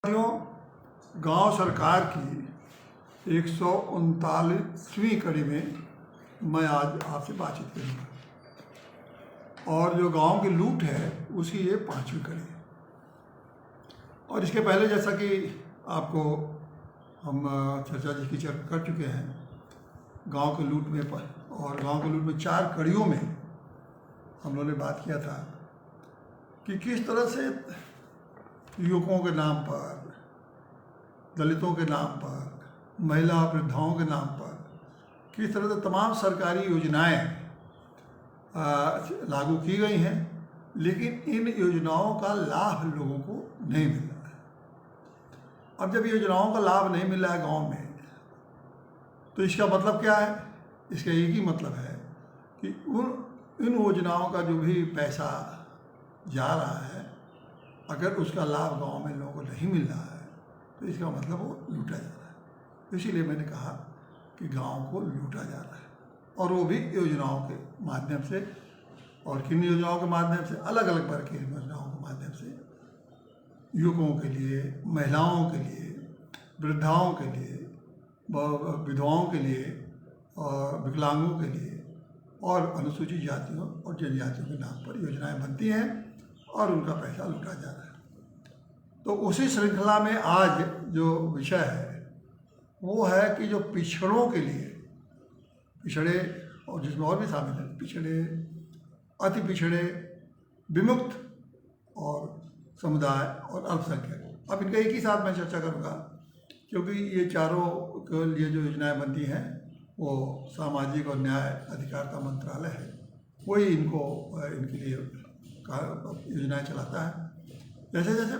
साथियों, गांव सरकार की 139वीं कड़ी में मैं आज आपसे बातचीत करूँगा और जो गांव की लूट है उसकी ये 5वीं कड़ी है। और इसके पहले जैसा कि आपको हम चर्चा जिसकी कर चुके हैं गांव के लूट में और गांव के लूट में 4 कड़ियों में हम लोगों ने बात किया था कि किस तरह से युवकों के नाम पर, दलितों के नाम पर, महिला वृद्धाओं के नाम पर किस तरह से तमाम सरकारी योजनाएं लागू की गई हैं, लेकिन इन योजनाओं का लाभ लोगों को नहीं मिल रहा है। अब जब योजनाओं का लाभ नहीं मिल रहा है गांव में, तो इसका मतलब क्या है? इसका एक ही मतलब है कि इन योजनाओं का जो भी पैसा जा रहा है, अगर उसका लाभ गांव में लोगों को नहीं मिल रहा है तो इसका मतलब वो लूटा जा रहा है। इसीलिए मैंने कहा कि गांव को लूटा जा रहा है, और वो भी योजनाओं के माध्यम से। और किन योजनाओं के माध्यम से? अलग अलग वर्ग की योजनाओं के माध्यम से, युवकों के लिए, महिलाओं के लिए, वृद्धाओं के लिए, विधवाओं के लिए, और विकलांगों के लिए, और अनुसूचित जातियों और जनजातियों के नाम पर योजनाएं बनती हैं और उनका पैसा लूटा जा रहा है। तो उसी श्रृंखला में आज जो विषय है वो है कि जो पिछड़ों के लिए, पिछड़े और जिसमें और भी शामिल है, पिछड़े, अति पिछड़े, विमुक्त और समुदाय और अल्पसंख्यक, अब इनका एक ही साथ मैं चर्चा करूँगा, क्योंकि ये चारों के लिए जो योजनाएं बनती हैं वो सामाजिक और न्याय अधिकारिता मंत्रालय है, वही इनके लिए योजनाएं चलाता है। जैसे जैसे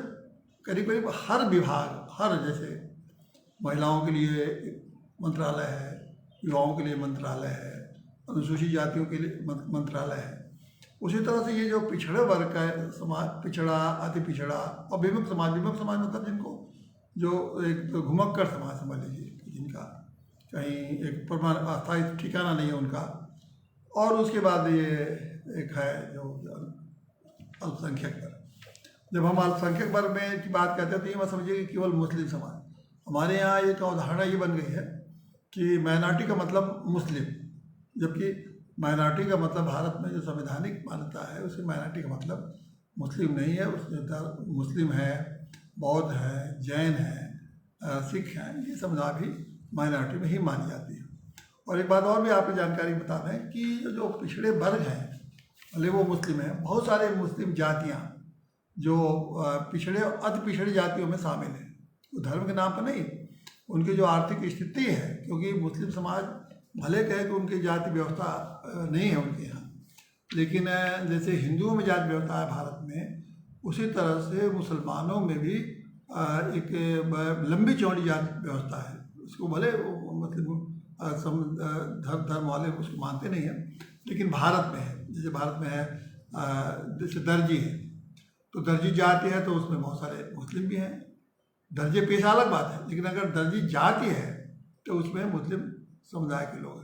करीब करीब हर विभाग, जैसे महिलाओं के लिए मंत्रालय है, युवाओं के लिए मंत्रालय है, अनुसूचित जातियों के लिए मंत्रालय है, उसी तरह से ये जो पिछड़े वर्ग का समाज, पिछड़ा, अति पिछड़ा और विमुक्त समाज मतलब जिनको जो एक तो घुमक्कड़ समाज समझ लीजिए, जिनका कहीं एक परमानेंट अस्थायी ठिकाना नहीं है उनका, और उसके बाद ये एक है जो अल्पसंख्यक वर्ग। जब हम अल्पसंख्यक वर्ग में की बात करते हैं तो ये मत समझिए कि केवल मुस्लिम समाज। हमारे यहाँ एक अवधारणा ये बन गई है कि माइनॉरिटी का मतलब मुस्लिम, जबकि माइनॉरिटी का मतलब भारत में जो संवैधानिक मान्यता है उसमें माइनॉरिटी का मतलब मुस्लिम नहीं है। उसमें मुस्लिम है, बौद्ध है, जैन है, सिख हैं, ये समुदाय भी माइनॉरिटी में ही मानी जाती है। और एक बात और भी आपकी जानकारी बता दें कि जो पिछड़े वर्ग हैं, भले वो मुस्लिम हैं, बहुत सारे मुस्लिम जातियाँ जो पिछड़े और अति पिछड़ी जातियों में शामिल हैं, वो धर्म के नाम पर नहीं, उनकी जो आर्थिक स्थिति है, क्योंकि मुस्लिम समाज भले कहे कि उनकी जाति व्यवस्था नहीं है उनके यहाँ, लेकिन जैसे हिंदुओं में जाति व्यवस्था है भारत में, उसी तरह से मुसलमानों में भी एक लंबी चौड़ी जाति व्यवस्था है। उसको भले मतलब धर्म वाले उसको मानते नहीं हैं, लेकिन भारत में है। जैसे भारत में है जैसे दर्जी है, तो दर्जी जाति है तो उसमें बहुत सारे मुस्लिम भी हैं। दर्जे पेशा अलग बात है, लेकिन अगर दर्जी जाति है तो उसमें मुस्लिम समुदाय के लोग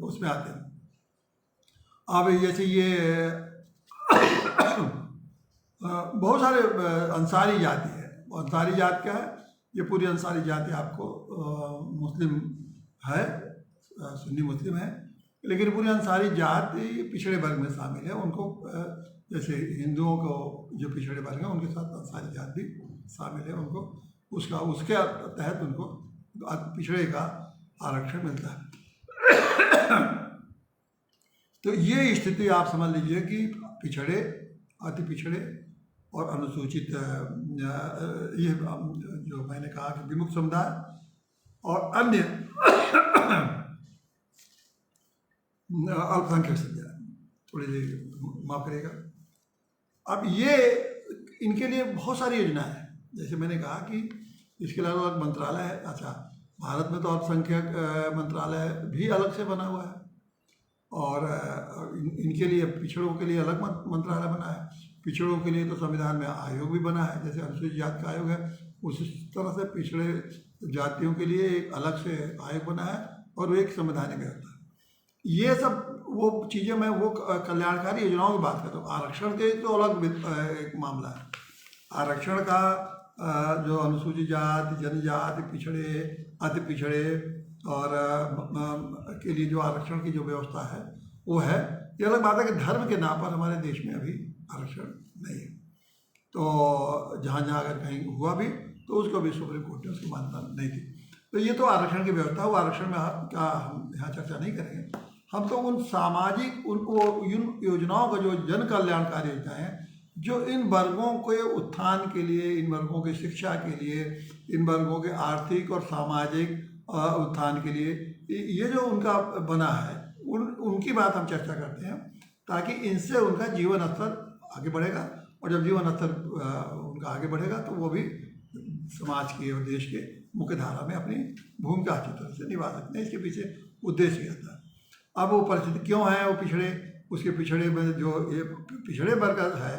उसमें आते हैं। अब जैसे ये बहुत सारे अंसारी जाति है। अंसारी जाति क्या है? ये पूरी अंसारी जाति आपको मुस्लिम है, सुन्नी मुस्लिम है, लेकिन पूरी अंसारी जाति पिछड़े वर्ग में शामिल है। उनको जैसे हिंदुओं को जो पिछड़े वर्ग हैं उनके साथ अंसारी जाति भी शामिल है, उनको उसके तहत उनको पिछड़े का आरक्षण मिलता है। तो ये स्थिति आप समझ लीजिए कि पिछड़े, अति पिछड़े और अनुसूचित, ये जो मैंने कहा कि विमुक्त समुदाय और अन्य अल्पसंख्यक समुदाय, थोड़ी देर माफ करिएगा। अब ये इनके लिए बहुत सारी योजनाएं हैं। जैसे मैंने कहा कि इसके अलावा अलग मंत्रालय है। अच्छा, भारत में तो अल्पसंख्यक मंत्रालय भी अलग से बना हुआ है, और इनके लिए, पिछड़ों के लिए अलग मंत्रालय बना है। पिछड़ों के लिए तो संविधान में आयोग भी बना है, जैसे अनुसूचित जाति का आयोग है, उसी तरह से पिछड़े जातियों के लिए एक अलग से आयोग बना है, और वो एक संवैधानिक व्यवस्था है। ये सब वो चीज़ें, मैं वो कल्याणकारी योजनाओं की बात करता हूँ। आरक्षण के तो अलग एक मामला है। आरक्षण का जो अनुसूचित जाति, जनजाति, पिछड़े, अति पिछड़े और के लिए जो आरक्षण की जो व्यवस्था है वो है। ये अलग बात है कि धर्म के नाम पर हमारे देश में अभी आरक्षण नहीं है। तो जहाँ जहाँ अगर कहीं हुआ भी तो उसको भी सुप्रीम कोर्ट ने उसकी मान्यता नहीं थी। तो ये तो आरक्षण की व्यवस्था, वो आरक्षण में का हम यहाँ चर्चा नहीं करेंगे। हम तो उन सामाजिक उन योजनाओं का जो जन कल्याणकारी योजनाएं हैं, जो इन वर्गों के उत्थान के लिए, इन वर्गों की शिक्षा के लिए, इन वर्गों के आर्थिक और सामाजिक उत्थान के लिए ये जो उनका बना है, उनकी बात हम चर्चा करते हैं, ताकि इनसे उनका जीवन स्तर आगे बढ़ेगा। और जब जीवन स्तर उनका आगे बढ़ेगा तो वो भी समाज के और देश के मुख्य धारा में अपनी भूमिका अच्छी तरह से निभा सकते हैं। इसके पीछे उद्देश्य क्या था। अब वो परिस्थिति क्यों है, वो पिछड़े, उसके पिछड़े में जो ये पिछड़े वर्ग है,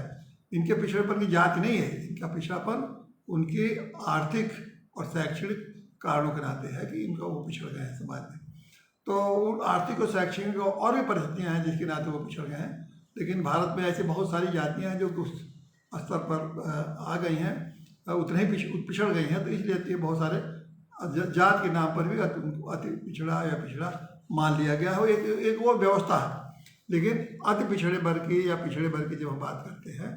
इनके पिछड़ेपन की जाति नहीं है, इनका पिछड़ापन उनकी आर्थिक और शैक्षणिक कारणों के नाते है कि इनका वो पिछड़ गए हैं समाज में। तो आर्थिक और शैक्षणिक और भी परिस्थितियाँ हैं जिसके नाते वो पिछड़ गए हैं। लेकिन भारत में ऐसी बहुत सारी जातियाँ हैं जो उस स्तर पर आ गई हैं, उतने ही पिछड़ गई हैं। तो इसलिए बहुत सारे जात के नाम पर भी अति पिछड़ा या पिछड़ा मान लिया गया है। एक वो व्यवस्था है। लेकिन अति पिछड़े वर्ग की या पिछड़े वर्ग की जब हम बात करते हैं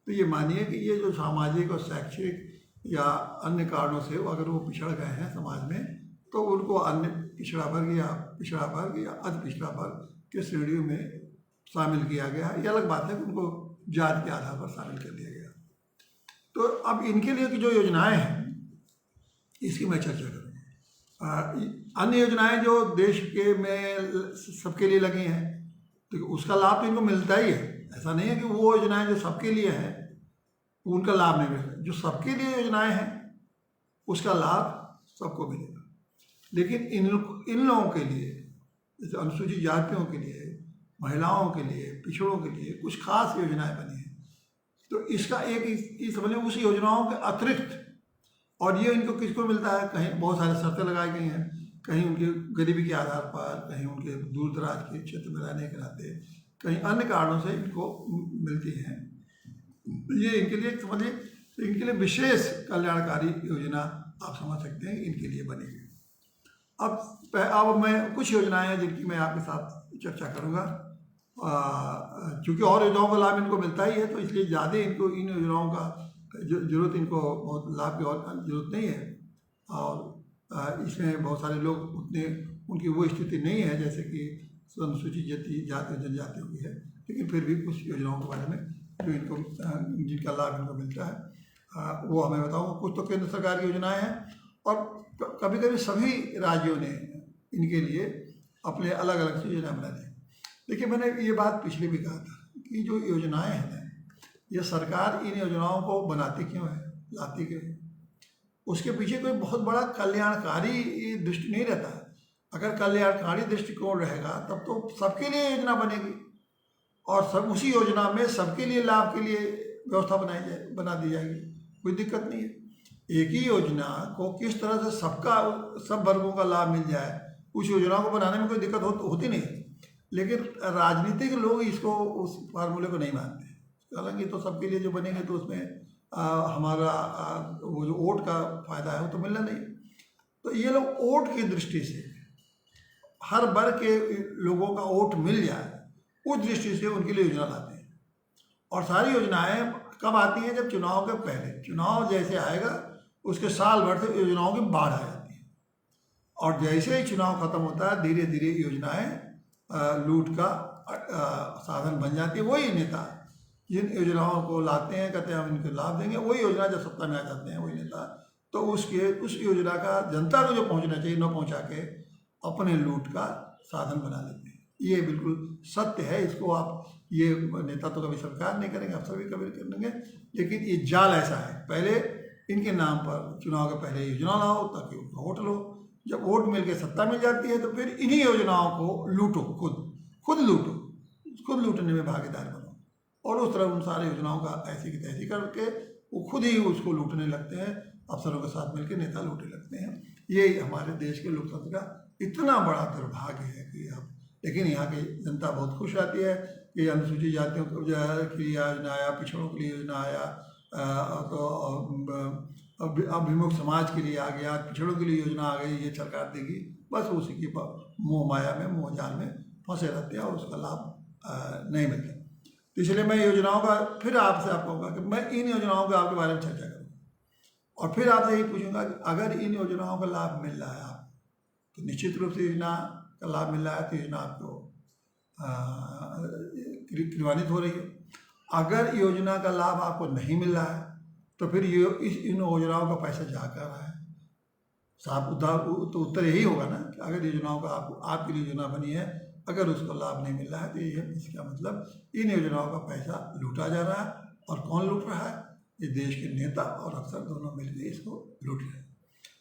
तो ये मानिए कि ये जो सामाजिक और शैक्षिक या अन्य कारणों से अगर वो पिछड़ गए हैं समाज में, तो उनको अन्य पिछड़ा वर्ग या अति पिछड़ा वर्ग के श्रेणियों में शामिल किया गया है। ये अलग बात है कि उनको जाति के आधार पर शामिल कर दिया गया। तो अब इनके लिए की जो योजनाएं हैं इसकी मैं चर्चा करूँगा। अन्य योजनाएं जो देश के में सबके लिए लगी हैं तो उसका लाभ तो इनको मिलता ही है। ऐसा नहीं है कि वो योजनाएं जो सबके लिए हैं उनका लाभ नहीं मिलेगा। जो सबके लिए योजनाएं हैं उसका लाभ सबको मिलेगा। लेकिन इन लोगों के लिए, जैसे अनुसूचित जातियों के लिए, महिलाओं के लिए, पिछड़ों के लिए कुछ खास योजनाएं बनी हैं। तो इसका एक समझिए उस योजनाओं के अतिरिक्त, और ये इनको किसको मिलता है, कहीं बहुत सारे शर्तें लगाई गई हैं, कहीं उनके गरीबी के आधार पर, कहीं उनके दूर दराज के क्षेत्र में रहने के नाते, कहीं अन्य कारणों से इनको मिलती हैं। ये इनके लिए समझिए, इनके लिए विशेष कल्याणकारी योजना आप समझ सकते हैं इनके लिए बनी है। अब मैं कुछ योजनाएं हैं जिनकी मैं आपके साथ चर्चा करूँगा। चूँकि और योजनाओं का लाभ इनको मिलता ही है तो इसलिए ज़्यादा इनको इन योजनाओं का जरूरत, इनको बहुत लाभ की और जरूरत नहीं है। और इसमें बहुत सारे लोग उतने, उनकी वो स्थिति नहीं है जैसे कि अनुसूचित जाति जनजातियों की है। लेकिन फिर भी कुछ योजनाओं के बारे में जो इनको जिनका लाभ इनको मिलता है वो हमें बताऊँगा। कुछ तो केंद्र सरकार की योजनाएँ हैं और कभी कभी सभी राज्यों ने इनके लिए अपने अलग अलग से योजना बना दी। देखिए, मैंने ये बात पिछले भी कहा था कि जो योजनाएं हैं ना, ये सरकार इन योजनाओं को बनाती क्यों है, लाती क्यों है, उसके पीछे कोई बहुत बड़ा कल्याणकारी दृष्टि नहीं रहता है। अगर कल्याणकारी दृष्टिकोण रहेगा तब तो सबके लिए योजना बनेगी और सब उसी योजना में सबके लिए लाभ के लिए व्यवस्था बना दी जाएगी, कोई दिक्कत नहीं है। एक ही योजना को किस तरह से सब वर्गों का लाभ मिल जाए, उस योजना को बनाने में कोई दिक्कत होती नहीं है। लेकिन राजनीतिक लोग इसको, उस फार्मूले को नहीं मानते। हालांकि तो सबके लिए जो बनेंगे तो उसमें हमारा वो जो वोट का फायदा है वो तो मिलना नहीं। तो ये लोग वोट की दृष्टि से हर वर्ग के लोगों का वोट मिल जाए, उस दृष्टि से उनके लिए योजना लाते हैं। और सारी योजनाएं कब आती हैं, जब चुनाव के पहले, चुनाव जैसे आएगा उसके साल भर से योजनाओं की बाढ़ आ जाती है। और जैसे ही चुनाव खत्म होता है धीरे धीरे योजनाएं लूट का साधन बन जाती है। वही नेता जिन योजनाओं को लाते हैं, कहते हैं हम इनको लाभ देंगे, वही योजना जब सत्ता में आ जाते हैं वही नेता, तो उस योजना का जनता को जो पहुंचना चाहिए न पहुंचा के अपने लूट का साधन बना लेते हैं। ये बिल्कुल सत्य है। इसको आप, ये नेता तो कभी स्वीकार नहीं करेंगे, अफसर भी कभी करेंगे, लेकिन ये जाल ऐसा है। पहले इनके नाम पर चुनाव के पहले योजना लाओ ताकि उनका वोट लो, जब वोट मिल के सत्ता मिल जाती है तो फिर इन्हीं योजनाओं को लूटो, खुद लूटो, खुद लूटने में भागीदार बनो। और उस तरह उन सारी योजनाओं का ऐसी की तैसी करके वो खुद ही उसको लूटने लगते हैं, अफसरों के साथ मिलकर नेता लूटने लगते हैं। ये हमारे देश के लोकतंत्र का इतना बड़ा दुर्भाग्य है कि अब, लेकिन यहाँ की जनता बहुत खुश रहती है कि अनुसूचित जातियों के लिए योजना आया, पिछड़ों के लिए योजना आया, अभिमुख समाज के लिए आ गया, पिछड़ों के लिए योजना आ गई, ये सरकार देगी, बस उसी की मोह माया में, मोह जाल में फंसे रहते हैं और उसका लाभ नहीं मिलता। तो इसलिए मैं योजनाओं का फिर आपसे आप कहूँगा कि मैं इन योजनाओं के आपके बारे में चर्चा करूँगा और फिर आपसे यही पूछूंगा कि अगर इन योजनाओं का लाभ मिल रहा है आप, तो निश्चित रूप से योजना का लाभ मिल रहा है तो योजना आपको क्रियान्वित हो रही है। अगर योजना का लाभ आपको नहीं मिल रहा है तो फिर इन योजनाओं का पैसा जा कर रहा है। साफ उत्तर यही होगा ना कि अगर योजनाओं का आपके लिए योजना बनी है, अगर उसका लाभ नहीं मिल रहा है तो ये इसका मतलब इन योजनाओं का पैसा लूटा जा रहा है। और कौन लूट रहा है? ये देश के नेता और अफसर दोनों मिलकर इसको लूट रहे हैं।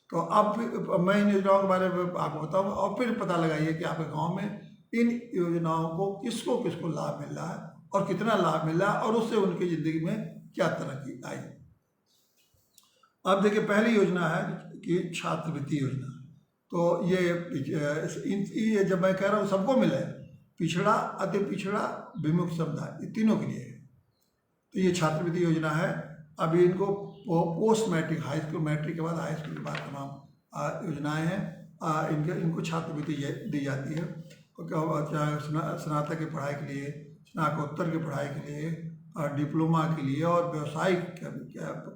तो अब मैं इन योजनाओं के बारे में आपको बताऊंगा और फिर पता लगाइए कि आपके गांव में इन योजनाओं को किसको किसको लाभ मिल रहा है और कितना लाभ मिल रहा है और उससे उनकी ज़िंदगी में क्या तरक्की आई। अब देखिए, पहली योजना है कि छात्रवृत्ति योजना। तो ये जब मैं कह रहा हूँ सबको मिले, पिछड़ा, अति पिछड़ा, विमुक्त समुदाय, ये तीनों के लिए है। तो ये छात्रवृत्ति योजना है। अभी इनको post matric, high school, matric के बाद हाई स्कूल के बाद तमाम योजनाएं हैं। इनको छात्रवृत्ति दी जाती है, चाहे स्नातक की पढ़ाई के लिए, स्नातकोत्तर की पढ़ाई के लिए, डिप्लोमा के लिए और व्यावसायिक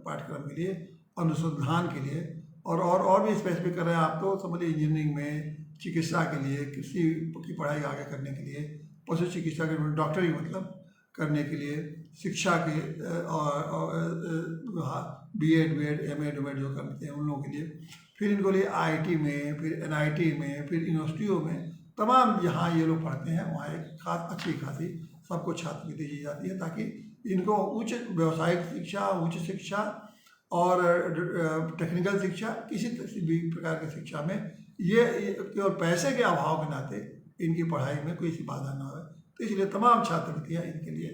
पाठ्यक्रम के लिए, अनुसंधान के लिए और भी स्पेसिफिक कर रहे हैं आप तो समझिए इंजीनियरिंग में, चिकित्सा के लिए, कृषि की पढ़ाई आगे करने के लिए, पशु चिकित्सा के डॉक्टरी मतलब करने के लिए, शिक्षा के BEd, BEd, MA जो करते हैं उन लोगों के लिए, फिर इनको लिए IIT में, फिर NIT में, फिर यूनिवर्सिटियों में, तमाम जहाँ ये लोग पढ़ते हैं वहाँ एक अच्छी खासी सबको छात्रवृत्ति दी जाती है ताकि इनको उच्च व्यावसायिक शिक्षा, उच्च शिक्षा और टेक्निकल शिक्षा, किसी भी प्रकार की शिक्षा में ये केवल पैसे के अभाव के नाते इनकी पढ़ाई में कोई सी बाधा ना हो। तो इसलिए तमाम छात्रवृत्तियाँ इनके लिए,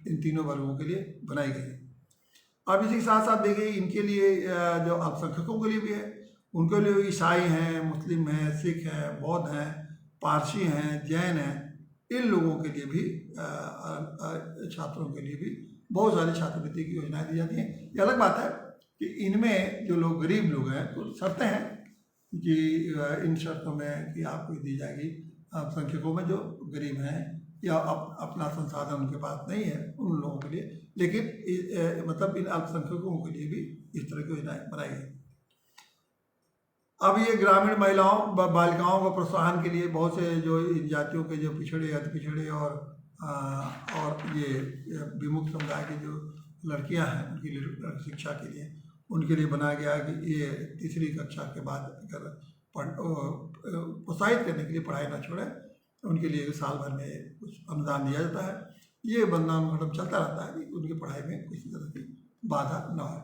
इन तीनों वर्गों के लिए बनाई गई है। अब इसी के साथ साथ देखिए, इनके लिए जो अल्पसंख्यकों के लिए भी है, उनके लिए ईसाई हैं, मुस्लिम हैं, सिख हैं, बौद्ध हैं, पारसी हैं, जैन हैं, इन लोगों के लिए भी, छात्रों के लिए भी बहुत सारी छात्रवृत्ति की योजनाएं दी जाती हैं। ये अलग बात है कि इनमें जो लोग गरीब लोग हैं तो शर्तें हैं कि इन शर्तों में कि आपको दी जाएगी अल्पसंख्यकों में जो गरीब हैं या अपना संसाधन उनके पास नहीं है उन लोगों के लिए, लेकिन मतलब इन अल्पसंख्यकों के लिए भी इस तरह की योजनाएं बनाई गई। अब ये ग्रामीण महिलाओं बालिकाओं को प्रोत्साहन के लिए बहुत से जो इन जातियों के जो पिछड़े, अति पिछड़े और ये विमुक्त समुदाय की जो लड़कियां हैं उनके लिए शिक्षा के लिए, उनके लिए बनाया गया कि ये तीसरी कक्षा के बाद अगर प्रोत्साहित करने के लिए पढ़ाई ना छोड़े, उनके लिए साल भर में कुछ अनुदान दिया जाता है। ये अनुदान मतलब चलता रहता है कि उनकी पढ़ाई में किसी तरह की बाधा न हो।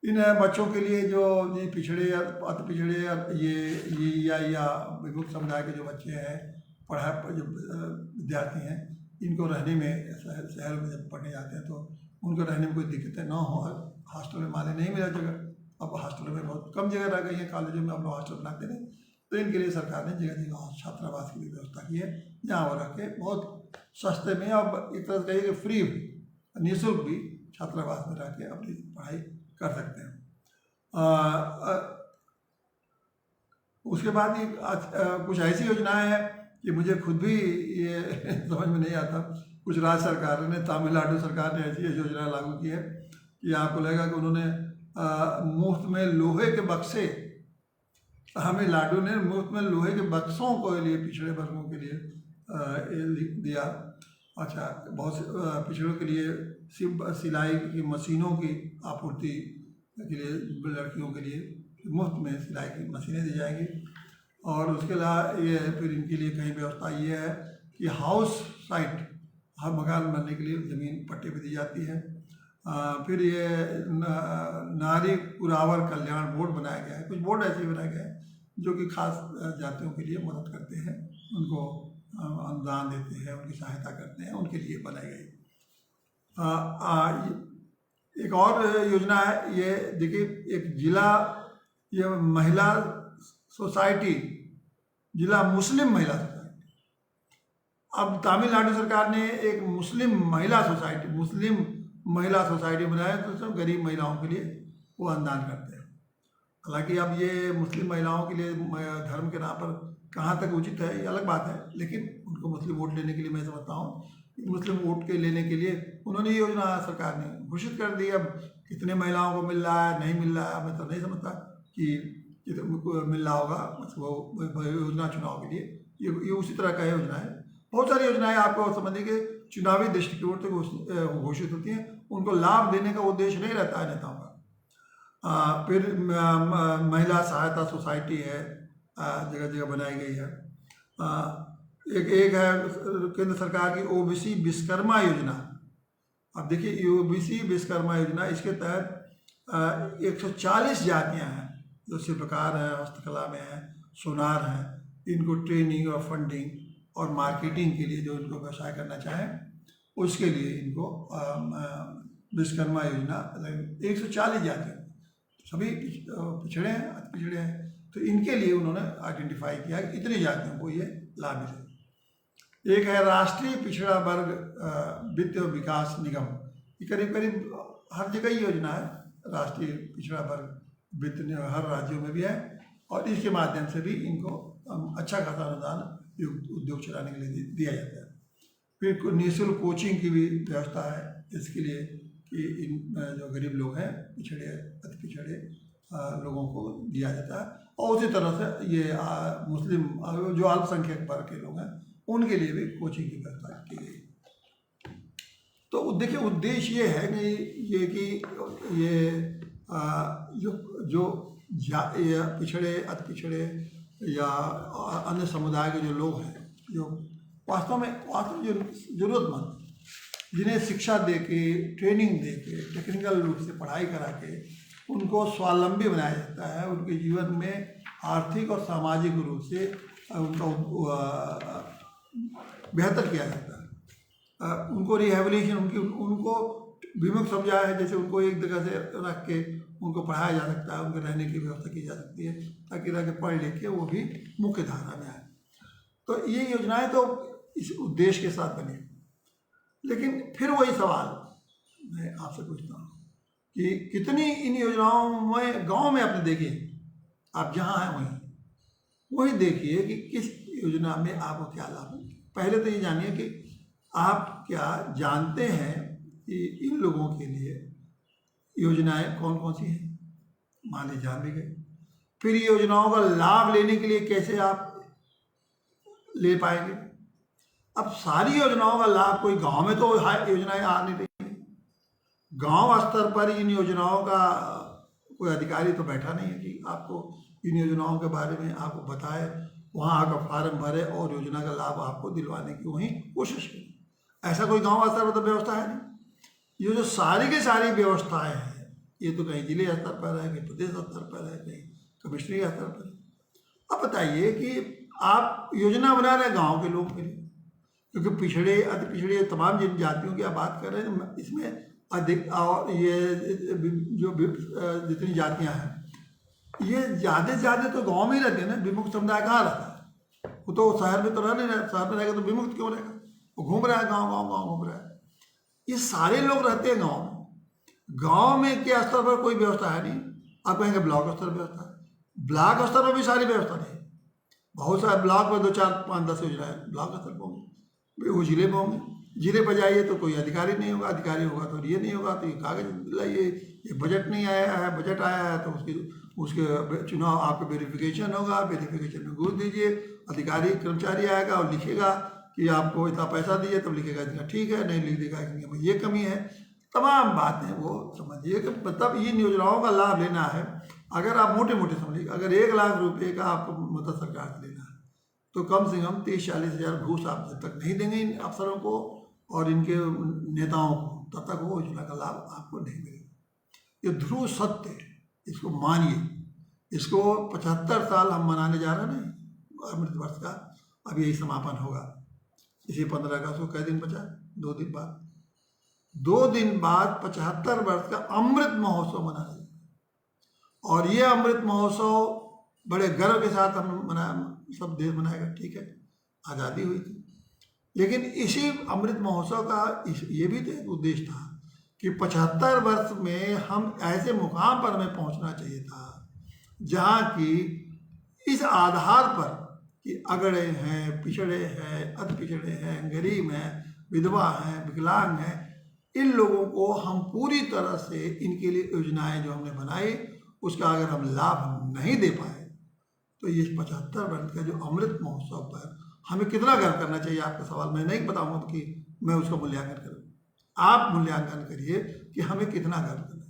इन बच्चों के लिए जो ये पिछड़े, अति पिछड़े, ये या विमुक्त समुदाय के जो बच्चे हैं, पढ़ाई जो विद्यार्थी हैं, इनको रहने में, शहर में जब पढ़ने जाते हैं तो उनको रहने में कोई दिक्कतें ना हो। हॉस्टल में माने नहीं मिला जगह, अब हॉस्टल में बहुत कम जगह रह गई है, कॉलेजों में अब लोग हॉस्टल बनाते हैं, तो इनके लिए सरकार ने जगह जगह छात्रावास की भी व्यवस्था की है, जहाँ वो रह के बहुत सस्ते में, अब एक तरह से कहिए कि फ्री, निःशुल्क भी छात्रावास में रह के अपनी पढ़ाई कर सकते हैं। उसके बाद ये कुछ ऐसी योजनाएं हैं कि मुझे खुद भी ये समझ में नहीं आता। कुछ राज्य सरकार ने, तमिलनाडु सरकार ने ऐसी योजना लागू की है कि आपको लगेगा कि उन्होंने मुफ्त में लोहे के बक्से, तमिलनाडु ने मुफ्त में लोहे के बक्सों को लिए पिछड़े वर्गों के लिए दिया। अच्छा, बहुत से पिछड़ों के लिए सिलाई की मशीनों की आपूर्ति के लिए, लड़कियों के लिए मुफ्त में सिलाई की मशीनें दी जाएंगी। और उसके अलावा ये फिर इनके लिए कहीं व्यवस्था ये है कि हाउस साइट, हर मकान बनने के लिए ज़मीन पट्टे पे दी जाती है। फिर ये नारी पुरावर कल्याण बोर्ड बनाया गया है। कुछ बोर्ड ऐसे बनाए गए हैं जो कि खास जातियों के लिए मदद करते हैं, उनको अनुदान देते हैं, उनकी सहायता करते हैं, उनके लिए बनाई गई। एक और योजना है, ये देखिए, एक जिला, ये महिला सोसाइटी, जिला मुस्लिम महिला सोसाइटी। अब तमिलनाडु सरकार ने एक मुस्लिम महिला सोसाइटी, मुस्लिम महिला सोसाइटी बनाए तो सब गरीब महिलाओं के लिए वो अनुदान करते हैं। हालांकि अब ये मुस्लिम महिलाओं के लिए धर्म के नाम पर कहाँ तक उचित है ये अलग बात है, लेकिन उनको मुस्लिम वोट लेने के लिए मैं समझता हूँ कि मुस्लिम वोट के लेने के लिए उन्होंने ये योजना सरकार ने घोषित कर दी। अब कितने महिलाओं को मिल रहा है नहीं मिल रहा है मैं तो नहीं समझता कि मिल रहा होगा, मतलब वो योजना चुनाव के लिए ये उसी तरह का योजना है। बहुत सारी योजनाएं आपको समझने के चुनावी दृष्टिकोण से घोषित होती हैं, उनको लाभ देने का उद्देश्य नहीं रहता है नेताओं का। फिर महिला सहायता सोसाइटी है, जगह जगह बनाई गई है। एक है केंद्र सरकार की ओबीसी विश्वकर्मा योजना। अब देखिए ओबीसी विश्वकर्मा योजना, इसके तहत 140 जातियां हैं जो शिल्पकार हैं, हस्तकला में हैं, सोनार हैं, इनको ट्रेनिंग और फंडिंग और मार्केटिंग के लिए जो इनको व्यवसाय करना चाहें उसके लिए इनको विश्वकर्मा योजना 140 जातियाँ सभी पिछड़े हैं, अति पिछड़े हैं, तो इनके लिए उन्होंने आइडेंटिफाई किया कि इतनी जातियों को ये लाभ मिले। एक है राष्ट्रीय पिछड़ा वर्ग वित्त विकास निगम, ये करीब करीब हर जगह ही योजना है। राष्ट्रीय पिछड़ा वर्ग वित्त हर राज्यों में भी है और इसके माध्यम से भी इनको अच्छा खासा अनुदान उद्योग चलाने के लिए दिया जाता है। फिर निःशुल्क कोचिंग की भी व्यवस्था है इसके लिए कि इन जो गरीब लोग हैं, पिछड़े अति पिछड़े लोगों को दिया जाता है। और उसी तरह से ये मुस्लिम जो अल्पसंख्यक वर्ग के लोग हैं उनके लिए भी कोचिंग की व्यवस्था की गई। तो देखिए उद्देश्य ये है कि ये जो पिछड़े अति पिछड़े या अन्य समुदाय के जो लोग हैं, जो वास्तव में जो जरूरतमंद, जिन्हें शिक्षा दे के, ट्रेनिंग दे के, टेक्निकल रूप से पढ़ाई करा के उनको स्वावलंबी बनाया जाता है, उनके जीवन में आर्थिक और सामाजिक रूप से उनका बेहतर किया जाता है। उनको रिहेबिलिटेशन, उनको विमुक्त समझा है, जैसे उनको एक जगह से रख के उनको पढ़ाया जा सकता है, उनके रहने की व्यवस्था की जा सकती है ताकि रह के पढ़ लिख के वो भी मुख्य धारा में आए। तो ये योजनाएं तो इस उद्देश्य के साथ बनी। लेकिन फिर वही सवाल मैं आपसे पूछता हूँ कि कितनी इन योजनाओं में गांव में आपने देखिए, आप जहाँ हैं वही देखिए कि किस योजना में आपको क्या लाभ है। पहले तो ये जानिए कि आप क्या जानते हैं कि इन लोगों के लिए योजनाएं कौन कौन सी हैं, मान लीजिए जान भी गए। फिर ये योजनाओं का लाभ लेने के लिए कैसे आप ले पाएंगे। अब सारी योजनाओं का लाभ कोई गांव में तो योजनाएं आ नहीं रही, गांव स्तर पर इन योजनाओं का कोई अधिकारी तो बैठा नहीं है कि आपको इन योजनाओं के बारे में आपको बताए, वहाँ आकर फार्म भरे और योजना का लाभ आपको दिलवाने की वहीं कोशिश करें। ऐसा कोई गांव स्तर पर तो व्यवस्था है नहीं। ये जो सारी की सारी व्यवस्थाएं हैं ये तो कहीं जिले स्तर पर है, कहीं प्रदेश स्तर पर है, कहीं कमिश्नरी स्तर पर है। अब बताइए कि आप योजना बना रहे हैं गाँव के लोगों के लिए, क्योंकि पिछड़े अति पिछड़े तमाम जिन जातियों की आप बात कर रहे हैं इसमें अधिक, और ये जो जितनी जातियां हैं ये ज़्यादा से ज़्यादा तो गांव में ही रहते हैं ना। विमुक्त समुदाय कहाँ रहता है, वो तो शहर में तो रह नहीं रहा, शहर में रहेगा तो विमुक्त क्यों रहेगा, वो घूम रहा है गाँव गाँव गाँव घूम रहा है। ये सारे लोग रहते हैं गाँव में। गाँव में के स्तर पर कोई व्यवस्था है नहीं। आप कहेंगे ब्लॉक स्तर पर व्यवस्था है, ब्लॉक स्तर पर भी सारी व्यवस्था नहीं। बहुत सारे ब्लॉक पर 2 4 5 10 योजनाएं ब्लॉक स्तर पर होंगे, वो जिले में होंगे। जिले पर जाइए तो कोई अधिकारी नहीं होगा, अधिकारी होगा तो ये नहीं होगा तो ये कागज लाइए, ये बजट नहीं आया है, बजट आया है तो उसके चुनाव आपका वेरिफिकेशन होगा, वेरिफिकेशन में घूस दीजिए, अधिकारी कर्मचारी आएगा और लिखेगा कि आपको इतना पैसा दीजिए, तब लिखेगा इतना ठीक है, नहीं लिख देगा कि ये कमी है। तमाम बातें वो समझिए कि मतलब इन योजनाओं का लाभ लेना है। अगर आप मोटे मोटे समझिए, अगर 1 लाख रुपये का आपको मदद सरकार से लेना है तो कम से कम 30-40 हज़ार घूस आप जब तक नहीं देंगे इन अफसरों को और इनके नेताओं को, तब तक वो योजना का लाभ आपको नहीं मिलेगा। ये ध्रुव सत्य है, इसको मानिए। इसको 75 साल हम मनाने जा रहे हैं ना अमृत वर्ष का, अब यही समापन होगा इसी 15 अगस्त को। कै दिन बचा, 2 दिन बाद। 2 दिन बाद 75 वर्ष का अमृत महोत्सव मनाया जाएगा और ये अमृत महोत्सव बड़े गर्व के साथ हम सब देश मनाएगा, ठीक है, आज़ादी हुई थी। लेकिन इसी अमृत महोत्सव का ये भी तो एक उद्देश्य था कि 75 वर्ष में हम ऐसे मुकाम पर हमें पहुंचना चाहिए था जहां की इस आधार पर कि अगड़े हैं, पिछड़े हैं, अति पिछड़े हैं, गरीब हैं, विधवा हैं, विकलांग हैं, इन लोगों को हम पूरी तरह से इनके लिए योजनाएं जो हमने बनाई उसका अगर हम लाभ नहीं दे पाए तो ये 75 वर्ष का जो अमृत महोत्सव पर हमें कितना गर्व करना चाहिए। आपका सवाल मैं नहीं बताऊंगा कि मैं उसका मूल्यांकन करूँ, आप मूल्यांकन करिए कि हमें कितना गर्व करना है।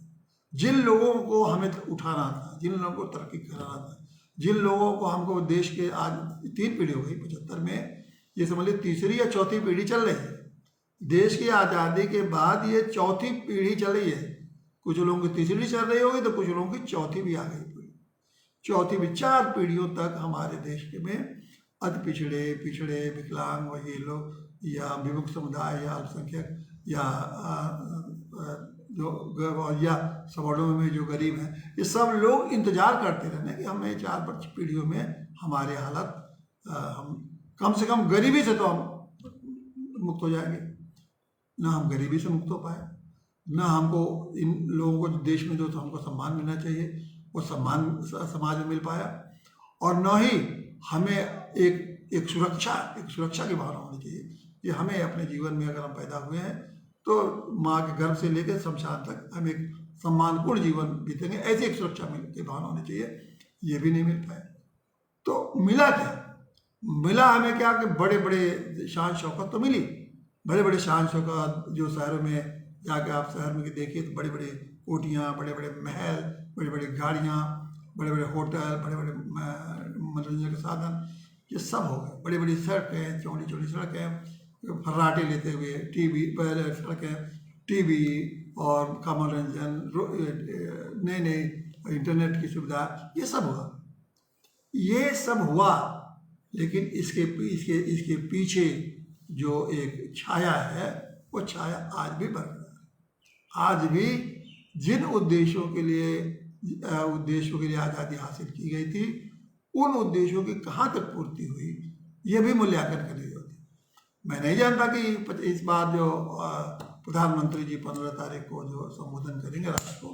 जिन लोगों को हमें उठाना था, जिन लोगों को तरक्की कराना था, जिन लोगों को हमको देश के आज 3 पीढ़ी हो गई 75 में, ये समझ लीजिए तीसरी या चौथी पीढ़ी चल रही है। देश की आज़ादी के बाद ये चौथी पीढ़ी चल रही है। कुछ लोगों की तीसरी चल रही होगी तो कुछ लोगों की चौथी भी आ गई। चौथी भी 4 पीढ़ियों तक हमारे देश के में अति पिछड़े, पिछड़े, विकलांग और ये लोग या विमुक्त समुदाय या अल्पसंख्यक या जो या सवर्णों में जो गरीब हैं, ये सब लोग इंतजार करते रहने कि हमें 4 पीढ़ियों में हमारे हालत हम कम से कम गरीबी से तो हम मुक्त हो जाएंगे। ना हम गरीबी से मुक्त हो पाए, ना हमको इन लोगों को देश में जो तो हमको सम्मान मिलना चाहिए वो सम्मान समाज में मिल पाया, और न ही हमें एक सुरक्षा की भावना होनी चाहिए कि हमें अपने जीवन में अगर हम पैदा हुए हैं तो माँ के गर्भ से लेकर शमशान तक हम एक सम्मानपूर्ण जीवन बीतेंगे, ऐसी एक सुरक्षा की भावना होनी चाहिए। ये भी नहीं मिल पाए। तो मिला क्या? मिला हमें क्या कि बड़े बड़े शान शौकत तो मिली, बड़े बड़े शान शौकत जो शहरों में जाके आप शहर में देखिए तो बड़े बड़े कोठियाँ, बड़े बड़े महल, बड़ी बड़ी गाड़ियाँ, बड़े बड़े होटल, बड़े बड़े मनोरंजन के साधन, ये सब हो गए। बड़ी बड़ी सड़कें, चौड़ी चौड़ी सड़कें, फर्राटे लेते हुए टीवी, पहले सड़कें, टीवी और का मनोरंजन, नए नए इंटरनेट की सुविधा, ये सब हुआ। ये सब हुआ, लेकिन इसके पीछे जो एक छाया है वो छाया आज भी बरकरार है। आज भी जिन उद्देश्यों के लिए आज़ादी हासिल की गई थी, उन उद्देश्यों की कहाँ तक पूर्ति हुई, ये भी मूल्यांकन करनी होती। मैं नहीं जानता कि इस बार जो प्रधानमंत्री जी 15 तारीख को जो संबोधन करेंगे राष्ट्र को,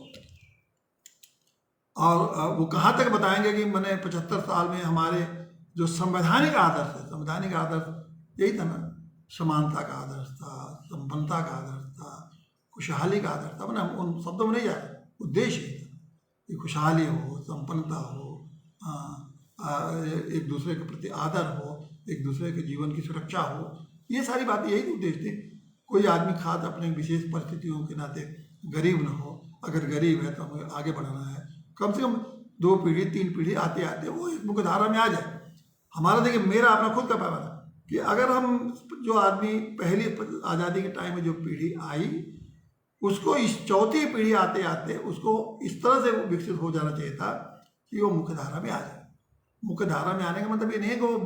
और वो कहाँ तक बताएंगे कि मैंने 75 साल में हमारे जो संवैधानिक आदर्श है, संवैधानिक आदर्श यही था ना, समानता का आदर्श था, संपन्नता का आदर्श था, खुशहाली का आदर्श था। मैंने उन शब्दों में नहीं जाए, उद्देश्य ही था कि खुशहाली हो, संपन्नता हो, एक दूसरे के प्रति आदर हो, एक दूसरे के जीवन की सुरक्षा हो, ये सारी बातें यही उद्देश्य थे। कोई आदमी खास अपने विशेष परिस्थितियों के नाते गरीब न हो, अगर गरीब है तो हमें आगे बढ़ाना है, कम से कम 2 पीढ़ी 3 पीढ़ी आते आते वो एक मुख्य धारा में आ जाए। हमारा देखिए, मेरा अपना खुद का पैमाना कि अगर हम जो आदमी पहली आज़ादी के टाइम में जो पीढ़ी आई, उसको इस चौथी पीढ़ी आते आते उसको इस तरह से विकसित हो जाना चाहिए था कि वो मुख्य धारा में आ जाए। मुख्य धारा में आने का मतलब ये नहीं है कि वो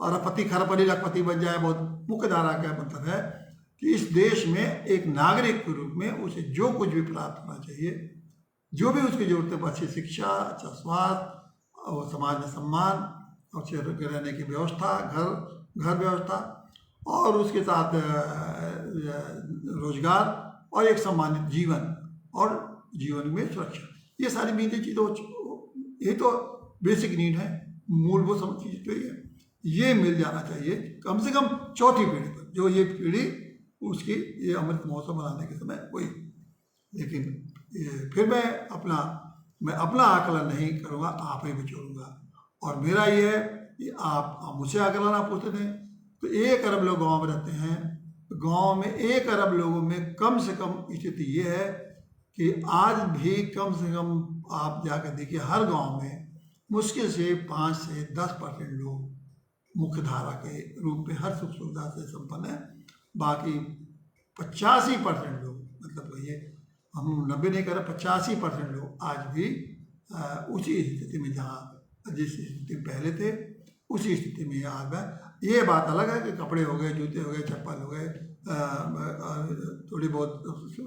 अरबपति खरबपति लखपति बन जाए। बहुत मुख्य धारा का मतलब है कि इस देश में एक नागरिक के रूप में उसे जो कुछ भी प्राप्त होना चाहिए, जो भी उसकी जरूरतें, अच्छी शिक्षा, अच्छा स्वास्थ्य और समाज में सम्मान, अच्छे रहने की व्यवस्था, घर व्यवस्था, और उसके साथ रोजगार और एक सम्मानित जीवन और जीवन में सुरक्षा, ये सारी मीठी चीज़ों, यही तो बेसिक नीड है, मूलभूत सब चीज़ तो ये मिल जाना चाहिए कम से कम चौथी पीढ़ी पर, जो ये पीढ़ी उसकी ये अमृत महोत्सव मनाने के समय हुई। लेकिन फिर मैं अपना आकलन नहीं करूँगा, आप ही बिछोड़ूंगा। और मेरा ये है कि आप मुझसे आकलन आप पूछते थे तो 1 अरब लोग गाँव में रहते हैं। गांव में 1 अरब लोगों में कम से कम स्थिति ये है कि आज भी कम से कम आप जाकर देखिए, हर गांव में मुश्किल से 5 से 10% लोग मुख्य धारा के रूप में हर सुख सुविधा से संपन्न है। बाकी 85% लोग, मतलब ये हम 90 नहीं कर रहे, 85% लोग आज भी उसी स्थिति में, जहाँ जिस स्थिति में पहले थे उसी स्थिति में आज है। ये बात अलग है कि कपड़े हो गए, जूते हो गए, चप्पल हो गए, थोड़ी बहुत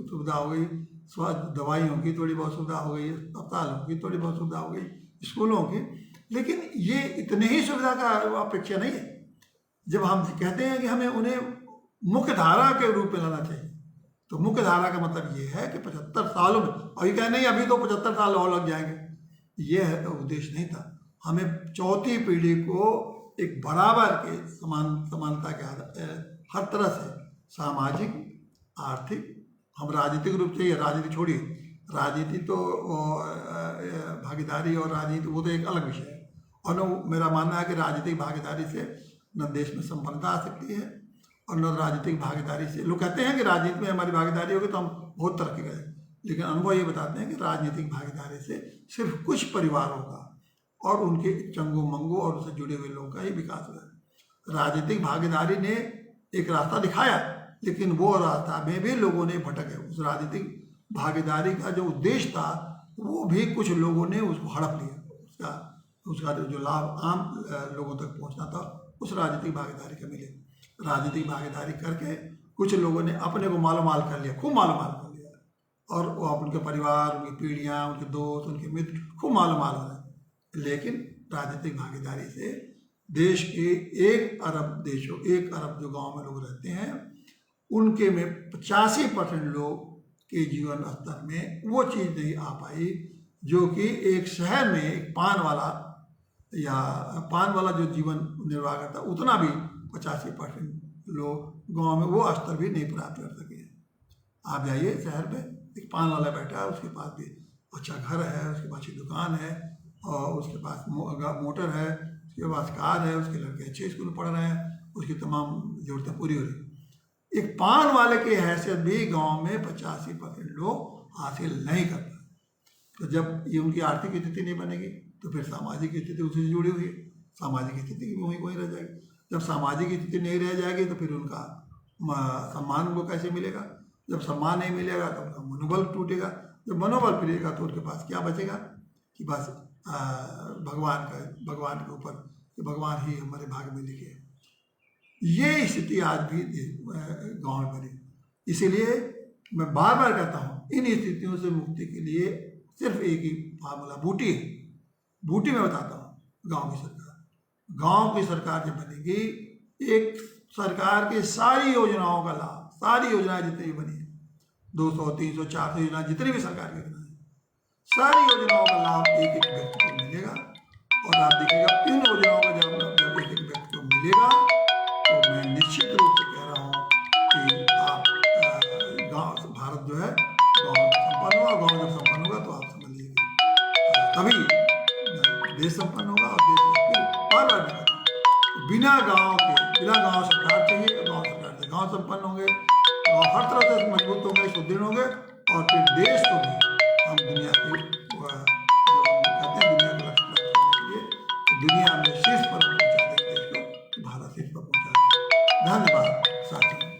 सुविधा हो गई, स्वास्थ्य दवाइयों की थोड़ी बहुत सुविधा हो गई, अस्पतालों की थोड़ी बहुत सुविधा हो गई, स्कूलों की, लेकिन ये इतने ही सुविधा का अपेक्षा नहीं है। जब हम कहते हैं कि हमें उन्हें मुख्य धारा के रूप में लाना चाहिए, तो मुख्य धारा का मतलब ये है कि 75 सालों में, और ये कहे नहीं अभी तो 75 साल और लग जाएंगे, ये है उद्देश्य नहीं था। हमें चौथी पीढ़ी को एक बराबर के समानता के हर तरह से सामाजिक, आर्थिक, हम राजनीतिक रूप से, राजनीति छोड़िए, राजनीति तो भागीदारी और राजनीति वो तो एक अलग विषय है। और न मेरा मानना है कि राजनीतिक भागीदारी से न देश में संपन्नता आ सकती है और न राजनीतिक भागीदारी से, लोग कहते हैं कि राजनीति में हमारी भागीदारी होगी तो हम बहुत तरक्की करें, लेकिन अनुभव ये बताते हैं कि राजनीतिक भागीदारी से सिर्फ कुछ परिवारों का और उनके चंगू मंगू और उससे जुड़े हुए लोगों का ही विकास हुआ है। राजनीतिक भागीदारी ने एक रास्ता दिखाया, लेकिन वो रास्ता में भी लोगों ने भटक गए। उस राजनीतिक भागीदारी का जो उद्देश्य था वो भी कुछ लोगों ने उसको हड़प लिया, उसका जो लाभ आम लोगों तक पहुंचना था उस राजनीतिक भागीदारी का मिले। राजनीतिक भागीदारी करके कुछ लोगों ने अपने को मालामाल कर लिया, खूब मालामाल कर लिया, और वो उनके परिवार, उनकी पीढ़ियाँ, उनके दोस्त, उनके मित्र खूब मालामाल हो रहे। लेकिन राजनीतिक भागीदारी से देश के 1 अरब जो गांव में लोग रहते हैं उनके में 85% लोग के जीवन स्तर में वो चीज़ नहीं आ पाई जो कि एक शहर में एक पान वाला जो जीवन निर्वाह करता, उतना भी 85% लोग गांव में वो स्तर भी नहीं प्राप्त कर सके। आप जाइए शहर में, एक पान वाला बैठा है, उसके पास भी अच्छा घर है, उसके पास अच्छी दुकान है, और उसके पास मोटर है, उसके पास कार है, उसके लड़के अच्छे स्कूल में पढ़ रहे हैं, उसकी तमाम ज़रूरतें पूरी हो रही। एक पान वाले की हैसियत भी गांव में 85% लोग हासिल नहीं कर पाए। तो जब ये उनकी आर्थिक स्थिति नहीं बनेगी तो फिर सामाजिक स्थिति उसी से जुड़ी हुई है, सामाजिक स्थिति भी वहीं रह जाएगी। जब सामाजिक स्थिति नहीं रह जाएगी तो फिर उनका सम्मान उनको कैसे मिलेगा? जब सम्मान नहीं मिलेगा तो उनका मनोबल टूटेगा। जब मनोबल टूटेगा तो उनके पास क्या बचेगा कि बस भगवान के ऊपर कि भगवान ही हमारे भाग्य में लिखे। ये स्थिति आज भी गाँव में बनी। इसीलिए मैं बार बार कहता हूँ, इन स्थितियों से मुक्ति के लिए सिर्फ एक ही फार्मूला बूटी है। बूटी में बताता हूँ, गांव की सरकार जब बनेगी, एक सरकार की सारी योजनाओं का लाभ, सारी योजनाएं जितनी भी बनी है, 200, 300, 400 योजना जितनी भी सरकार की योजना है, सारी योजनाओं का लाभ एक एक व्यक्ति को मिलेगा। और आप देखिएगा इन योजनाओं का जब एक एक व्यक्ति को मिलेगा तो मैं निश्चित रूप से कह रहा हूँ कि आप गाँव भारत जो है गाँव संपन्न होगा। गाँव जब संपन्न होगा तो आप समझ लीजिए तभी देश संपन्न होगा। और देश बार बार बिना गांव सरकार चाहिए, गांव सरकार से गांव संपन्न होंगे, गांव हर तरह से मजबूत होंगे, सुदृढ़ होंगे, और फिर देश को भी हम दुनिया के जो हम कहते हैं दुनिया को लक्ष्य प्राप्त करने के लिए दुनिया में शीर्ष पर पहुंचा देंगे, देश को भारत शीर्ष पर पहुंचा देंगे। धन्यवाद साथियों।